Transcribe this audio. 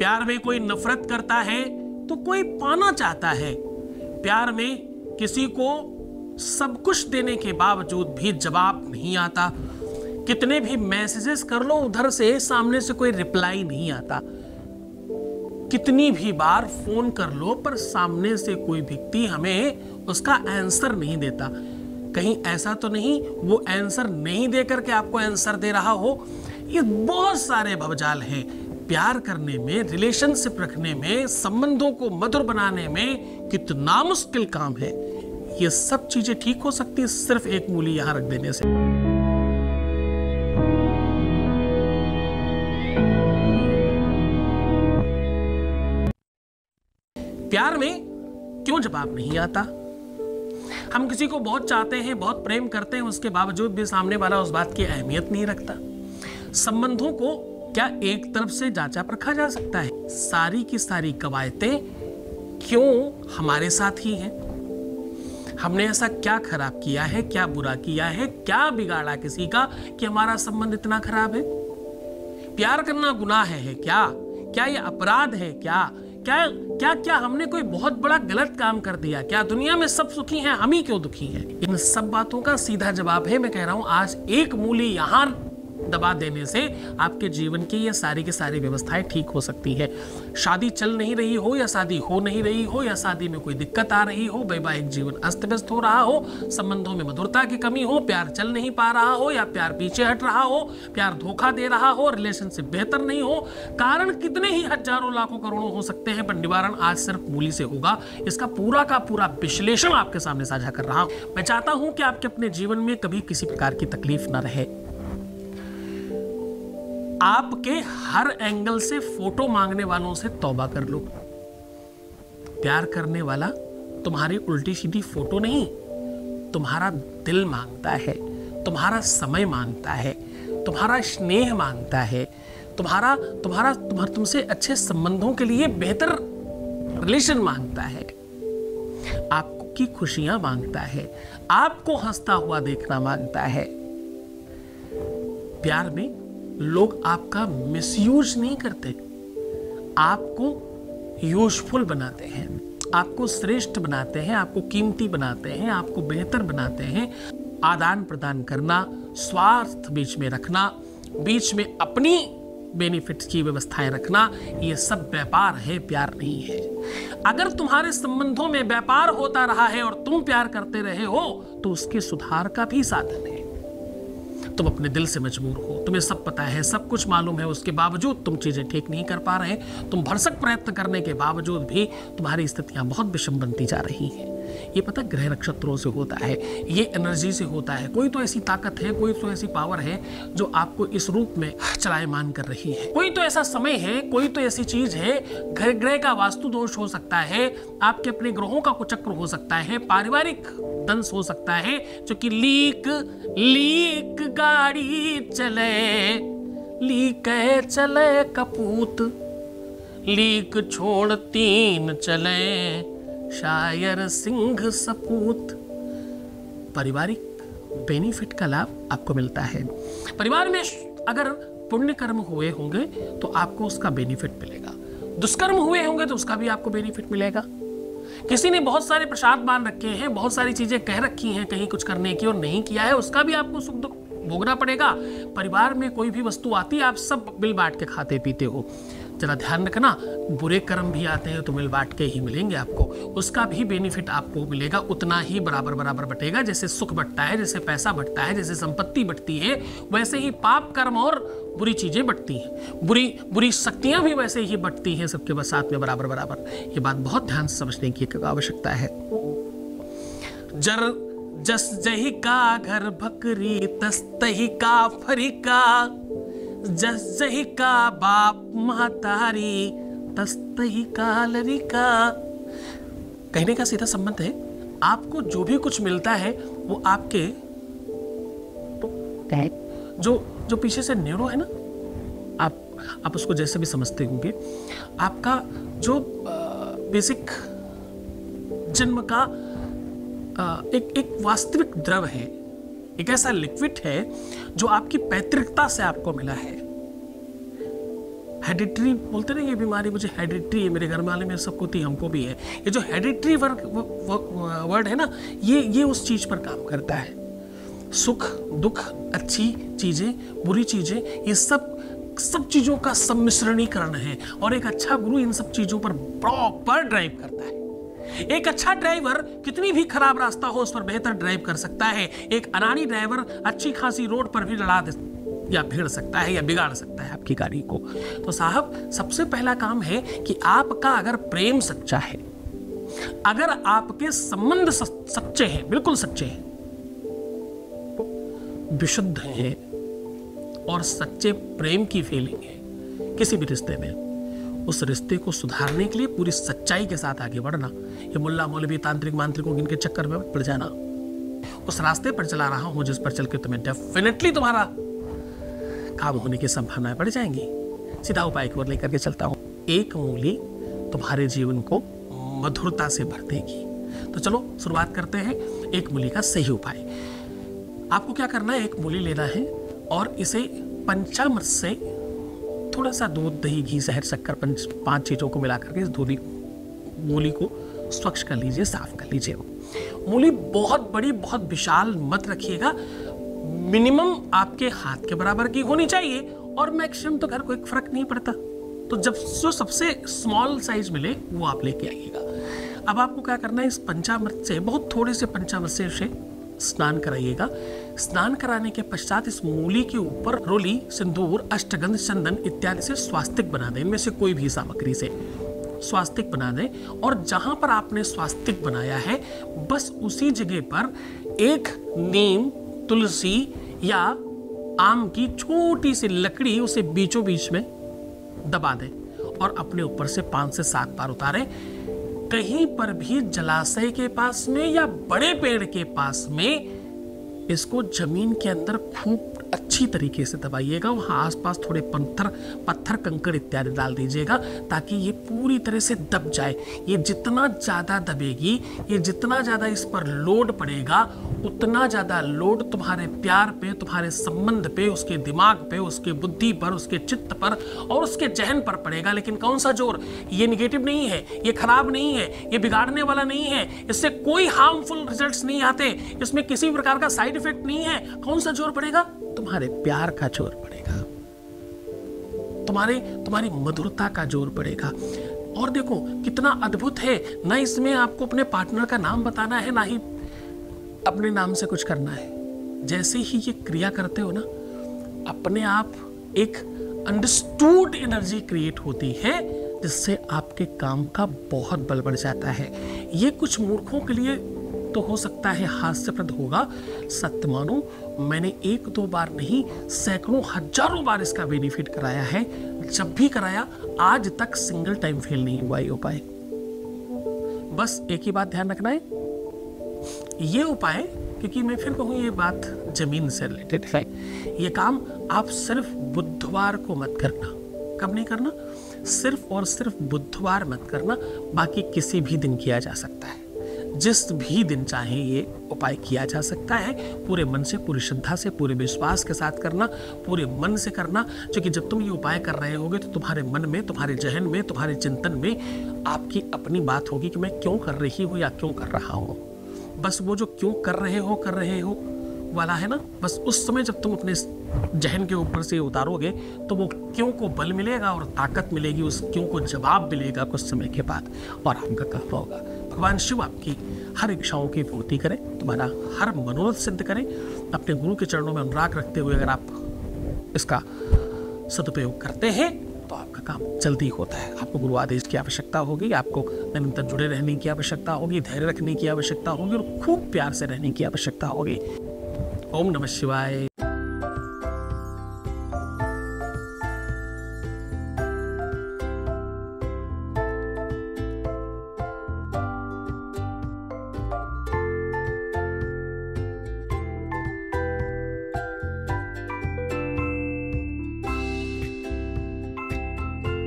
प्यार में कोई नफरत करता है तो कोई पाना चाहता है। प्यार में किसी को सब कुछ देने के बावजूद भी जवाब नहीं आता। कितने भी मैसेजेस कर लो उधर से सामने से कोई रिप्लाई नहीं आता। कितनी भी बार फोन कर लो पर सामने से कोई व्यक्ति हमें उसका आंसर नहीं देता। कहीं ऐसा तो नहीं वो आंसर नहीं दे करके आपको आंसर दे रहा हो। ये बहुत सारे भवजाल हैं। प्यार करने में, रिलेशनशिप रखने में, संबंधों को मधुर बनाने में कितना मुश्किल काम है। ये सब चीजें ठीक हो सकती है सिर्फ एक मूली यहां रख देने से। प्यार में क्यों जवाब नहीं आता? हम किसी को बहुत चाहते हैं, बहुत प्रेम करते हैं, उसके बावजूद भी सामने वाला उस बात की अहमियत नहीं रखता। संबंधों को क्या एक तरफ से जांचा परखा जा सकता है? सारी की सारी कवायतें क्यों हमारे साथ ही हैं? हमने ऐसा क्या खराब किया है, क्या बुरा किया है, क्या बिगाड़ा किसी का कि हमारा संबंध इतना खराब है? प्यार करना गुनाह है क्या? क्या ये अपराध है क्या? क्या क्या क्या हमने कोई बहुत बड़ा गलत काम कर दिया क्या? दुनिया में सब सुखी हैं, हम ही क्यों दुखी हैं? इन सब बातों का सीधा जवाब है, मैं कह रहा हूं, आज एक मूली यहां दबा देने से आपके जीवन की ये सारी की सारी व्यवस्थाएं ठीक हो सकती है। शादी चल नहीं रही हो या शादी हो नहीं रही हो या शादी में कोई दिक्कत आ रही हो, वैवाहिक जीवन अस्त व्यस्त हो रहा हो, संबंधों में मधुरता की कमी हो, प्यार चल नहीं पा रहा हो या प्यार पीछे हट रहा हो, प्यार धोखा दे रहा हो, रिलेशनशिप बेहतर नहीं हो, कारण कितने ही हजारों लाखों करोड़ों हो सकते हैं, पर निवारण आज सिर्फ मूली से होगा। इसका पूरा का पूरा विश्लेषण आपके सामने साझा कर रहा हूं। मैं चाहता हूं कि आपके अपने जीवन में कभी किसी प्रकार की तकलीफ न रहे। आपके हर एंगल से फोटो मांगने वालों से तौबा कर लो। प्यार करने वाला तुम्हारी उल्टी सीधी फोटो नहीं, तुम्हारा दिल मांगता है, तुम्हारा समय मांगता है, तुम्हारा स्नेह मांगता है, तुमसे अच्छे संबंधों के लिए बेहतर रिलेशन मांगता है, आपकी खुशियां मांगता है, आपको हंसता हुआ देखना मांगता है। प्यार में लोग आपका मिसयूज नहीं करते, आपको यूजफुल बनाते हैं, आपको श्रेष्ठ बनाते हैं, आपको कीमती बनाते हैं, आपको बेहतर बनाते हैं। आदान प्रदान करना, स्वार्थ बीच में रखना, बीच में अपनी बेनिफिट्स की व्यवस्थाएं रखना, ये सब व्यापार है, प्यार नहीं है। अगर तुम्हारे संबंधों में व्यापार होता रहा है और तुम प्यार करते रहे हो तो उसके सुधार का भी साधन है। तुम अपने दिल से मजबूर हो, तुम्हें सब पता है, सब कुछ मालूम है, उसके बावजूद तुम चीजें ठीक नहीं कर पा रहे। तुम भरसक प्रयत्न करने के बावजूद भी तुम्हारी स्थितियां बहुत विषम बनती जा रही हैं। ये पता ग्रह नक्षत्रों से होता है, ये एनर्जी से होता है। कोई तो ऐसी ताकत है, कोई तो ऐसी पावर है जो आपको इस रूप में चलायमान कर रही है। कोई तो ऐसा समय है, कोई तो ऐसी चीज है, ग्रह का वास्तु दोष हो सकता है, आपके अपने ग्रहों का कुचक्र हो सकता है, पारिवारिक दंश हो सकता है, जो कि लीक गाड़ी चले, लीक चले कपूत, लीक छोड़ तीन चले, शायर सिंह सपूत। पारिवारिक बेनिफिट का लाभ आपको मिलता है। परिवार में अगर पुण्य कर्म हुए होंगे तो आपको उसका बेनिफिट मिलेगा, दुष्कर्म हुए होंगे तो उसका भी आपको बेनिफिट मिलेगा। किसी ने बहुत सारे प्रसाद मान रखे हैं, बहुत सारी चीजें कह रखी हैं कहीं कुछ करने की और नहीं किया है, उसका भी आपको सुख दुख भोगना पड़ेगा। परिवार में कोई भी वस्तु आती है, आप सब मिल बांट के खाते पीते हो, जरा ध्यान रखना। बुरे कर्म भी आते हैं तो मिल बांट के ही मिलेंगे आपको, उसका भी बेनिफिट आपको मिलेगा, उतना ही बराबर बराबर बटेगा। जैसे सुख बटता है, जैसे पैसा बटता है, जैसे संपत्ति बटती है, वैसे ही पाप कर्म और बुरी चीजें बटती हैं, बुरी शक्तियां भी वैसे ही बटती हैं सबके साथ में बराबर बराबर। ये बात बहुत ध्यान से समझने की आवश्यकता है। जस जही का घर भकरी, तस तही का फरिका, जस जही का बाप महतारी, तस तही का लरिका। कहने का सीधा संबंध है, आपको जो भी कुछ मिलता है वो आपके जो पीछे से न्यूरो है ना, आप उसको जैसे भी समझते होंगे, आपका जो बेसिक जन्म का एक वास्तविक द्रव है, एक ऐसा लिक्विड है जो आपकी पैतृकता से आपको मिला है हेरिडिटरी बोलते ना, ये बीमारी मुझे हेरिडिटरी है, मेरे घर वाले में सबको थी, हमको भी है। ये जो हेरिडिटरी वर्ड है ना, ये उस चीज पर काम करता है। सुख दुख, अच्छी चीजें, बुरी चीजें, ये सब चीजों का सम्मिश्रणीकरण है। और एक अच्छा गुरु इन सब चीजों पर प्रॉपर ड्राइव करता है। एक अच्छा ड्राइवर कितनी भी खराब रास्ता हो उस पर बेहतर ड्राइव कर सकता है। एक अनाड़ी ड्राइवर अच्छी खासी रोड पर भी लड़ा दे या भिड़ सकता है या बिगाड़ सकता है आपकी गाड़ी को। तो साहब, सबसे पहला काम है कि आपका अगर प्रेम सच्चा है, अगर आपके संबंध सच्चे हैं, बिल्कुल सच्चे हैं, विशुद्ध हैं और सच्चे प्रेम की फीलिंग है किसी भी रिश्ते में, उस रिश्ते को सुधारने के लिए पूरी सच्चाई के साथ आगे बढ़ना। ये मुल्ला मौलवी तांत्रिक मांत्रिकों इनके चक्कर में पड़ जाना। उस रास्ते पर चला रहा हूं जिस पर चल के तुम्हें डेफिनेटली तुम्हारा काम होने की संभावनाएं बढ़ जाएंगी। सीधा उपाय की ओर लेकर के चलता हूं। एक मूली तुम्हारे जीवन को मधुरता से भर देगी। तो चलो शुरुआत करते हैं एक मूली का सही उपाय। आपको क्या करना है, एक मूली लेना है और इसे पंचामृत से थोड़ा सा दूध, दही, घी, शहद, शक्कर, 5 चीजों को मिलाकर के इस मूली को स्वच्छ कर लीजिए, साफ कर लीजिए। मूली बहुत बड़ी, बहुत विशाल मत रखिएगा, मिनिमम आपके हाथ के बराबर की होनी चाहिए और मैक्सिमम तो घर को एक फर्क नहीं पड़ता। तो जब जो सबसे स्मॉल साइज मिले वो आप लेके आइएगा। अब आपको क्या करना है, इस पंचामृत से, बहुत थोड़े से पंचामृत से उसे स्नान कराइएगा। स्नान कराने के पश्चात इस मूली के ऊपर रोली, सिंदूर, अष्टगंध, चंदन इत्यादि से स्वास्तिक बना दें। इनमें से कोई भी सामग्री से स्वास्तिक बना दें और जहां पर आपने स्वास्तिक बनाया है बस उसी जगह पर एक नीम, तुलसी या आम की छोटी सी लकड़ी उसे बीचों बीच में दबा दें और अपने ऊपर से 5 से 7 बार उतारें। कहीं पर भी जलाशय के पास में या बड़े पेड़ के पास में इसको जमीन के अंदर खूब अच्छी तरीके से दबाइएगा। वहां आसपास थोड़े पत्थर कंकड़ इत्यादि डाल दीजिएगा ताकि ये पूरी तरह से दब जाए। ये जितना ज्यादा दबेगी, ये जितना ज्यादा इस पर लोड पड़ेगा, उतना ज्यादा लोड तुम्हारे प्यार पे, तुम्हारे संबंध पे, उसके दिमाग पे, उसके बुद्धि पर, उसके चित्त पर और उसके जहन पर पड़ेगा। लेकिन कौन सा जोर? ये निगेटिव नहीं है, ये खराब नहीं है, ये बिगाड़ने वाला नहीं है, इससे कोई हार्मफुल रिजल्ट्स नहीं आते, इसमें किसी भी प्रकार का साइड इफेक्ट नहीं है। कौन सा जोर पड़ेगा? तुम्हारे प्यार का जोर पड़ेगा, तुम्हारी मधुरता का जोर पड़ेगा। और देखो कितना अद्भुत है, ना इसमें आपको अपने पार्टनर का नाम बताना है, ना ही अपने नाम से कुछ करना है। जैसे ही ये क्रिया करते हो ना, अपने आप एक अंडरस्टूड एनर्जी क्रिएट होती है जिससे आपके काम का बहुत बल बढ़ जाता है। ये कुछ मूर्खों के लिए तो हो सकता है हास्यप्रद होगा, सत्य मानो मैंने 1-2 बार नहीं, सैकड़ों हजारों बार इसका बेनिफिट कराया है। जब भी कराया आज तक सिंगल टाइम फेल नहीं हुआ ये उपाय। बस एक ही बात ध्यान रखना है, ये उपाय, क्योंकि मैं फिर कहूँ ये बात जमीन से रिलेटेड है, ये काम आप सिर्फ बुधवार को मत करना। कब नहीं करना? सिर्फ और सिर्फ बुधवार मत करना, बाकी किसी भी दिन किया जा सकता है। जिस भी दिन चाहे ये उपाय किया जा सकता है। पूरे मन से, पूरी श्रद्धा से, पूरे विश्वास के साथ करना, पूरे मन से करना, क्योंकि जब तुम ये उपाय कर रहे होगे तो तुम्हारे मन में, तुम्हारे जहन में, तुम्हारे चिंतन में आपकी अपनी बात होगी कि मैं क्यों कर रही हूँ या क्यों कर रहा हूँ। बस वो जो क्यों कर रहे हो वाला है ना, बस उस समय जब तुम अपने जहन के ऊपर से उतारोगे तो वो क्यों को बल मिलेगा और ताकत मिलेगी, उस क्यों को जवाब मिलेगा कुछ समय के बाद और आपका काम होगा। भगवान शिव आपकी हर इच्छाओं की पूर्ति करें, तुम्हारा हर मनोरथ सिद्ध करें। अपने गुरु के चरणों में अनुराग रखते हुए अगर आप इसका सदुपयोग करते हैं तो आपका काम जल्दी होता है। आपको गुरु आदेश की आवश्यकता होगी, आपको निरंतर जुड़े रहने की आवश्यकता होगी, धैर्य रखने की आवश्यकता होगी और खूब प्यार से रहने की आवश्यकता होगी। ओम नमः शिवाय।